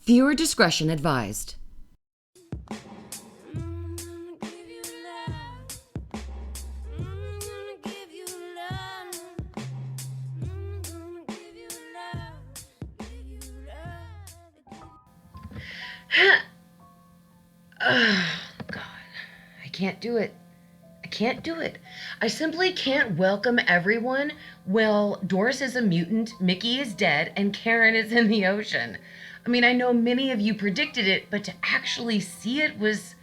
Viewer discretion advised. Oh, God. I can't do it. I simply can't welcome everyone. Well, Doris is a mutant, Mickey is dead, and Karen is in the ocean. I mean, I know many of you predicted it, but to actually see it was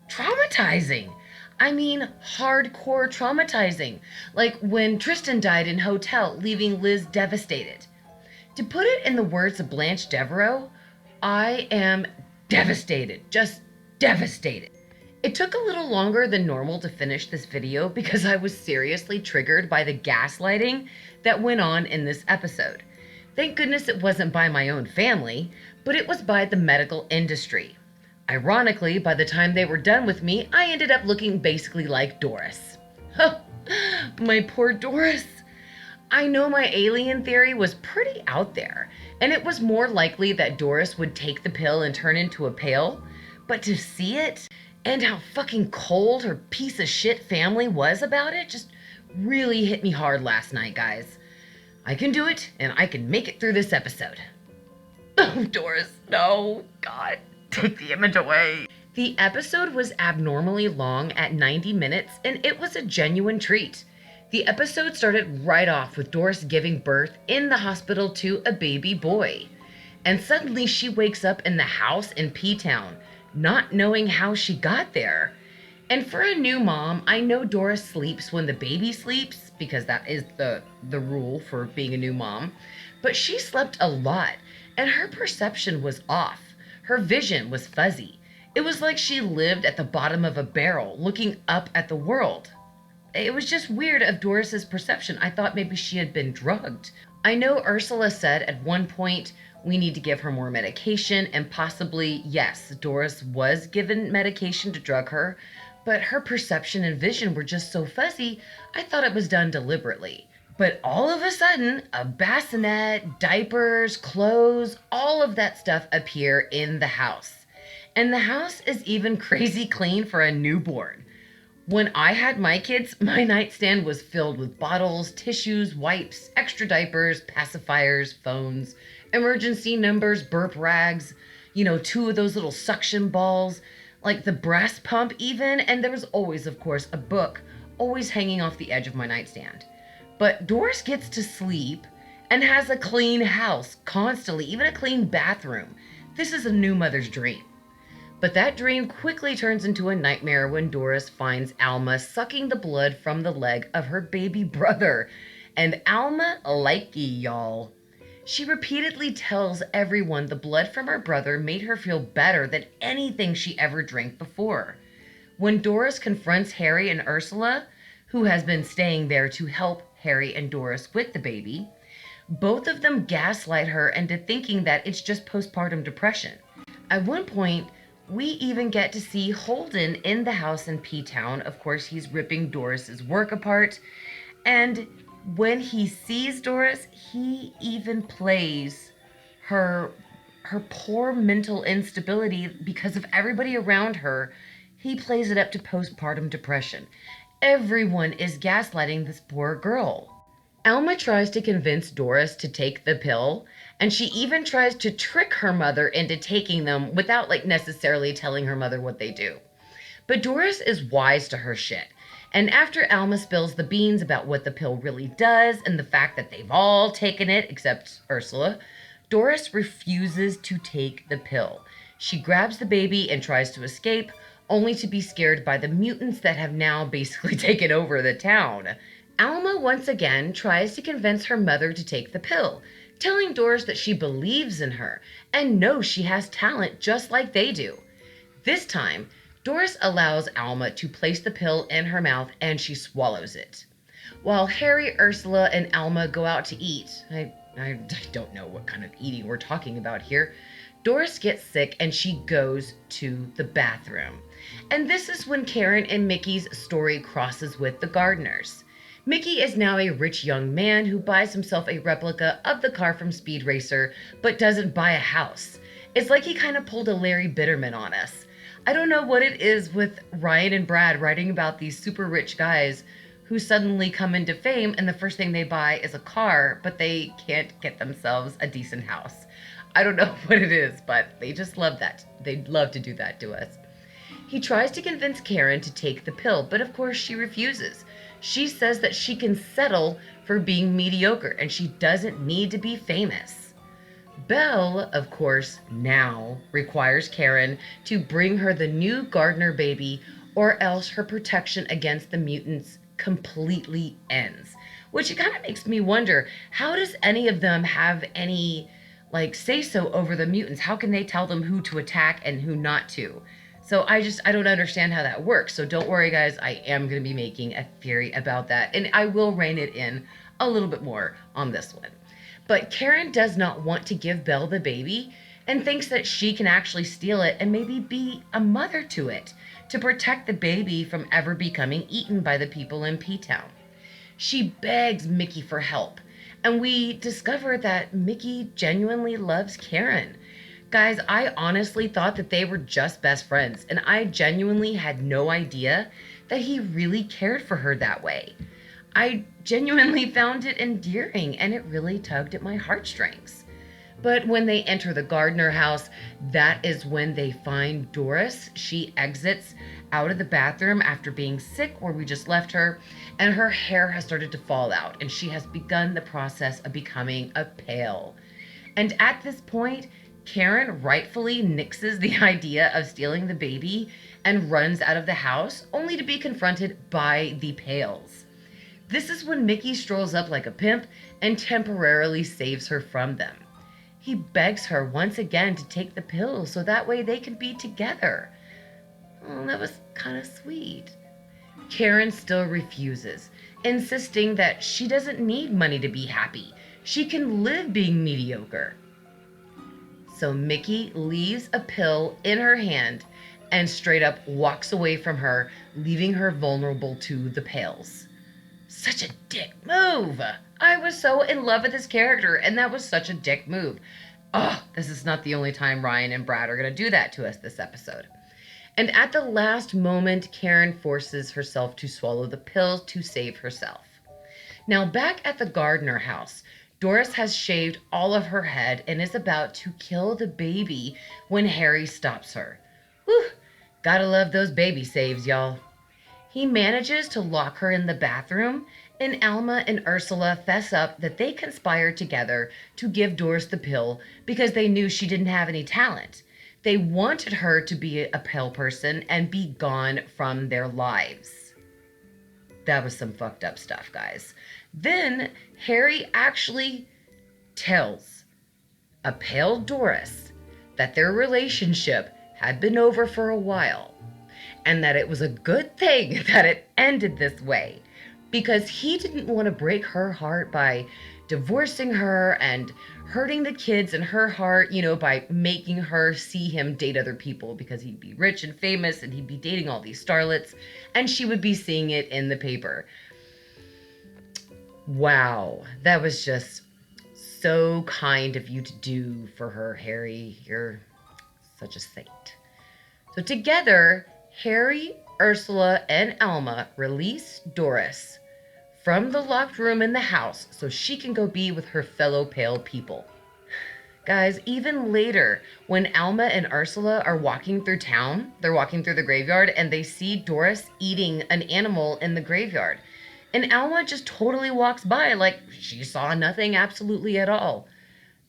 traumatizing. I mean, hardcore traumatizing. Like when Tristan died in Hotel, leaving Liz devastated. To put it in the words of Blanche Devereaux, I am devastated. Just devastated. It took a little longer than normal to finish this video because I was seriously triggered by the gaslighting that went on in this episode. Thank goodness it wasn't by my own family, but it was by the medical industry. Ironically, by the time they were done with me, I ended up looking basically like Doris. My poor Doris. I know my alien theory was pretty out there, and it was more likely that Doris would take the pill and turn into a pail, but to see it, and how fucking cold her piece of shit family was about it just really hit me hard last night, guys. I can do it, and I can make it through this episode. Oh, Doris, no. God, take the image away. The episode was abnormally long at 90 minutes, and it was a genuine treat. The episode started right off with Doris giving birth in the hospital to a baby boy. And suddenly she wakes up in the house in P-Town, not knowing how she got there. And for a new mom, I know Doris sleeps when the baby sleeps, because that is the rule for being a new mom. But she slept a lot, and her perception was off. Her vision was fuzzy. It was like she lived at the bottom of a barrel, looking up at the world. It was just weird of Doris's perception. I thought maybe she had been drugged. I know Ursula said at one point, we need to give her more medication, and possibly, yes, Doris was given medication to drug her, but her perception and vision were just so fuzzy, I thought it was done deliberately. But all of a sudden, a bassinet, diapers, clothes, all of that stuff appear in the house. And the house is even crazy clean for a newborn. When I had my kids, my nightstand was filled with bottles, tissues, wipes, extra diapers, pacifiers, phones, emergency numbers, burp rags, 2 of those little suction balls, like the brass pump even, and there was always, of course, a book always hanging off the edge of my nightstand. But Doris gets to sleep and has a clean house constantly, even a clean bathroom. This is a new mother's dream. But that dream quickly turns into a nightmare when Doris finds Alma sucking the blood from the leg of her baby brother. And Alma likey, y'all. She repeatedly tells everyone the blood from her brother made her feel better than anything she ever drank before. When Doris confronts Harry and Ursula, who has been staying there to help Harry and Doris with the baby, both of them gaslight her into thinking that it's just postpartum depression. At one point, we even get to see Holden in the house in P-Town. Of course, he's ripping Doris's work apart. And when he sees Doris, he even plays her poor mental instability because of everybody around her. He plays it up to postpartum depression. Everyone is gaslighting this poor girl. Alma tries to convince Doris to take the pill, and she even tries to trick her mother into taking them without necessarily telling her mother what they do. But Doris is wise to her shit. And after Alma spills the beans about what the pill really does and the fact that they've all taken it except Ursula, Doris refuses to take the pill. She grabs the baby and tries to escape, only to be scared by the mutants that have now basically taken over the town. Alma once again tries to convince her mother to take the pill, telling Doris that she believes in her and knows she has talent just like they do. This time, Doris allows Alma to place the pill in her mouth and she swallows it. While Harry, Ursula, and Alma go out to eat, I don't know what kind of eating we're talking about here, Doris gets sick and she goes to the bathroom. And this is when Karen and Mickey's story crosses with the Gardiners. Mickey is now a rich young man who buys himself a replica of the car from Speed Racer, but doesn't buy a house. It's like he kind of pulled a Larry Bitterman on us. I don't know what it is with Ryan and Brad writing about these super rich guys who suddenly come into fame and the first thing they buy is a car, but they can't get themselves a decent house. I don't know what it is, but they just love that. They'd love to do that to us. He tries to convince Karen to take the pill, but of course she refuses. She says that she can settle for being mediocre and she doesn't need to be famous. Belle, of course, now requires Karen to bring her the new Gardiner baby or else her protection against the mutants completely ends. Which it kind of makes me wonder, how does any of them have any say so over the mutants? How can they tell them who to attack and who not to? So I don't understand how that works. So don't worry, guys. I am going to be making a theory about that. And I will rein it in a little bit more on this one. But Karen does not want to give Belle the baby and thinks that she can actually steal it and maybe be a mother to it to protect the baby from ever becoming eaten by the people in P-Town. She begs Mickey for help. And we discover that Mickey genuinely loves Karen. Guys, I honestly thought that they were just best friends, and I genuinely had no idea that he really cared for her that way. I genuinely found it endearing, and it really tugged at my heartstrings. But when they enter the Gardiner house, that is when they find Doris. She exits out of the bathroom after being sick, where we just left her, and her hair has started to fall out, and she has begun the process of becoming a pale. And at this point, Karen rightfully nixes the idea of stealing the baby and runs out of the house, only to be confronted by the Pales. This is when Mickey strolls up like a pimp and temporarily saves her from them. He begs her once again to take the pill so that way they can be together. Oh, that was kind of sweet. Karen still refuses, insisting that she doesn't need money to be happy. She can live being mediocre. So Mickey leaves a pill in her hand and straight up walks away from her, leaving her vulnerable to the Pales. Such a dick move. I was so in love with this character, and that was such a dick move. Oh, this is not the only time Ryan and Brad are going to do that to us this episode. And at the last moment, Karen forces herself to swallow the pill to save herself. Now, back at the Gardiner house, Doris has shaved all of her head and is about to kill the baby when Harry stops her. Whew, gotta love those baby saves, y'all. He manages to lock her in the bathroom, and Alma and Ursula fess up that they conspired together to give Doris the pill because they knew she didn't have any talent. They wanted her to be a pale person and be gone from their lives. That was some fucked up stuff, guys. Then Harry actually tells a pale Doris that their relationship had been over for a while and that it was a good thing that it ended this way because he didn't want to break her heart by divorcing her and hurting the kids in her heart, by making her see him date other people because he'd be rich and famous and he'd be dating all these starlets and she would be seeing it in the paper. Wow, that was just so kind of you to do for her, Harry. You're such a saint. So together, Harry, Ursula, and Alma release Doris from the locked room in the house so she can go be with her fellow pale people. Guys, even later, when Alma and Ursula are walking through town, they're walking through the graveyard, and they see Doris eating an animal in the graveyard. And Alma just totally walks by like she saw nothing absolutely at all.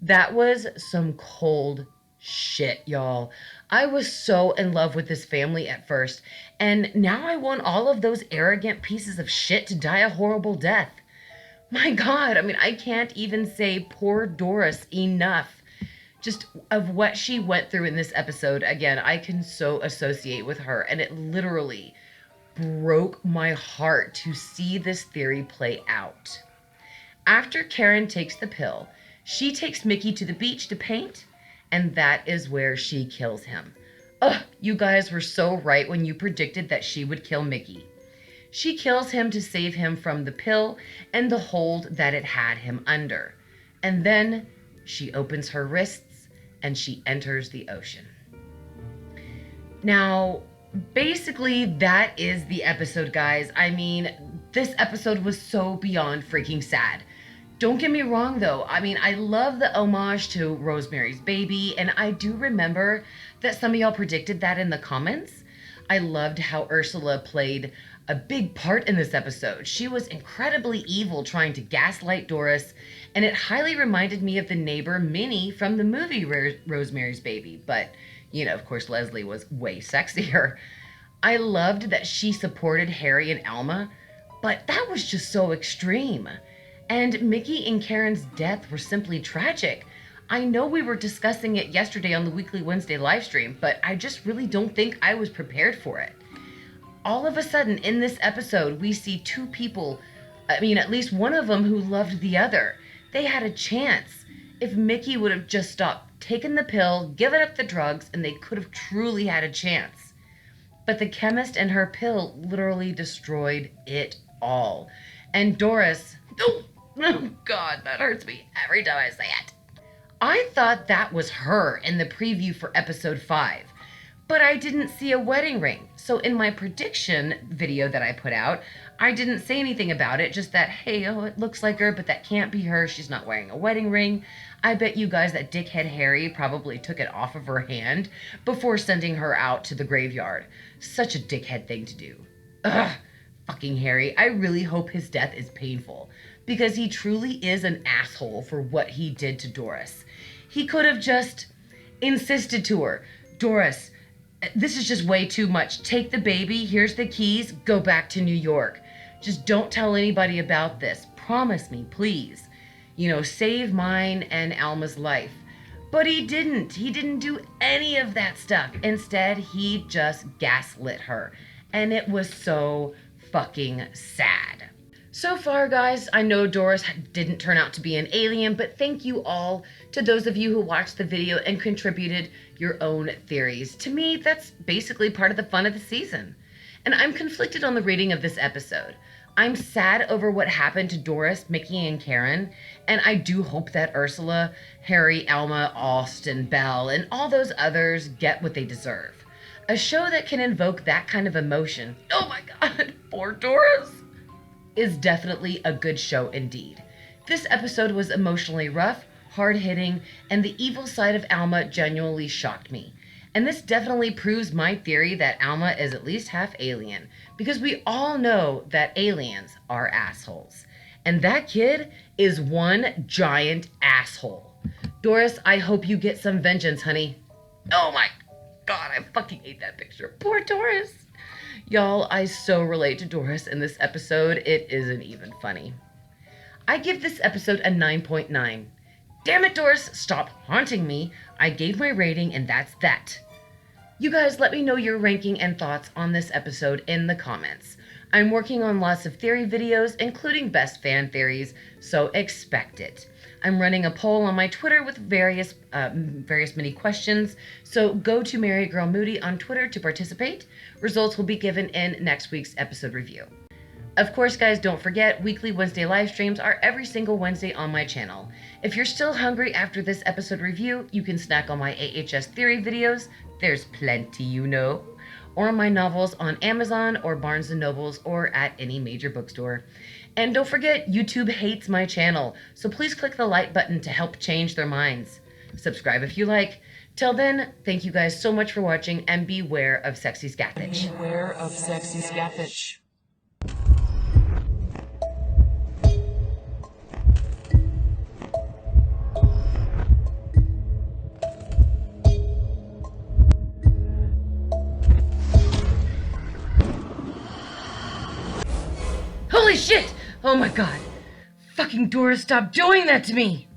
That was some cold shit, y'all. I was so in love with this family at first, and now I want all of those arrogant pieces of shit to die a horrible death. My God, I can't even say poor Doris enough. Just of what she went through in this episode. Again, I can so associate with her, and it literally broke my heart to see this theory play out. After Karen takes the pill, she takes Mickey to the beach to paint, and that is where she kills him. Ugh, you guys were so right when you predicted that she would kill Mickey. She kills him to save him from the pill and the hold that it had him under. And then she opens her wrists and she enters the ocean. Now, basically, that is the episode, guys. I mean, this episode was so beyond freaking sad. Don't get me wrong, though. I mean, I love the homage to Rosemary's Baby, and I do remember that some of y'all predicted that in the comments. I loved how Ursula played a big part in this episode. She was incredibly evil, trying to gaslight Doris, and it highly reminded me of the neighbor Minnie from the movie Rosemary's Baby. But, you know, of course, Leslie was way sexier. I loved that she supported Harry and Alma, but that was just so extreme. And Mickey and Karen's death were simply tragic. I know we were discussing it yesterday on the Weekly Wednesday live stream, but I just really don't think I was prepared for it. All of a sudden, in this episode, we see two people, I mean, at least one of them who loved the other. They had a chance. If Mickey would have just stopped taking the pill, given up the drugs, and they could have truly had a chance. But the chemist and her pill literally destroyed it all. And Doris, oh God, that hurts me every time I say it. I thought that was her in the preview for episode 5, but I didn't see a wedding ring. So in my prediction video that I put out, I didn't say anything about it, just that, hey, oh, it looks like her, but that can't be her. She's not wearing a wedding ring. I bet you guys that dickhead Harry probably took it off of her hand before sending her out to the graveyard. Such a dickhead thing to do. Ugh, fucking Harry. I really hope his death is painful, because he truly is an asshole for what he did to Doris. He could have just insisted to her, Doris, this is just way too much. Take the baby, here's the keys, go back to New York. Just don't tell anybody about this. Promise me, please. You know, save mine and Alma's life. But he didn't. He didn't do any of that stuff. Instead, he just gaslit her. And it was so fucking sad. So far, guys, I know Doris didn't turn out to be an alien, but thank you all to those of you who watched the video and contributed your own theories. To me, that's basically part of the fun of the season. And I'm conflicted on the rating of this episode. I'm sad over what happened to Doris, Mickey, and Karen, and I do hope that Ursula, Harry, Alma, Austin, Belle, and all those others get what they deserve. A show that can invoke that kind of emotion, oh my God, poor Doris, is definitely a good show indeed. This episode was emotionally rough, hard-hitting, and the evil side of Alma genuinely shocked me. And this definitely proves my theory that Alma is at least half alien, because we all know that aliens are assholes. And that kid is one giant asshole. Doris, I hope you get some vengeance, honey. Oh my God, I fucking hate that picture. Poor Doris. Y'all, I so relate to Doris in this episode, it isn't even funny. I give this episode a 9.9. Damn it, Doris, stop haunting me. I gave my rating and that's that. You guys let me know your ranking and thoughts on this episode in the comments. I'm working on lots of theory videos, including best fan theories, so expect it. I'm running a poll on my Twitter with various mini questions, so go to Mary Girl Moody on Twitter to participate. Results will be given in next week's episode review. Of course, guys, don't forget, weekly Wednesday live streams are every single Wednesday on my channel. If you're still hungry after this episode review, you can snack on my AHS theory videos. There's plenty, you know. Or my novels on Amazon or Barnes & Nobles or at any major bookstore. And don't forget, YouTube hates my channel, so please click the like button to help change their minds. Subscribe if you like. Till then, thank you guys so much for watching, and beware of sexy scathage. Beware of sexy scathage. Holy shit! Oh my God. Fucking Doris, stop doing that to me!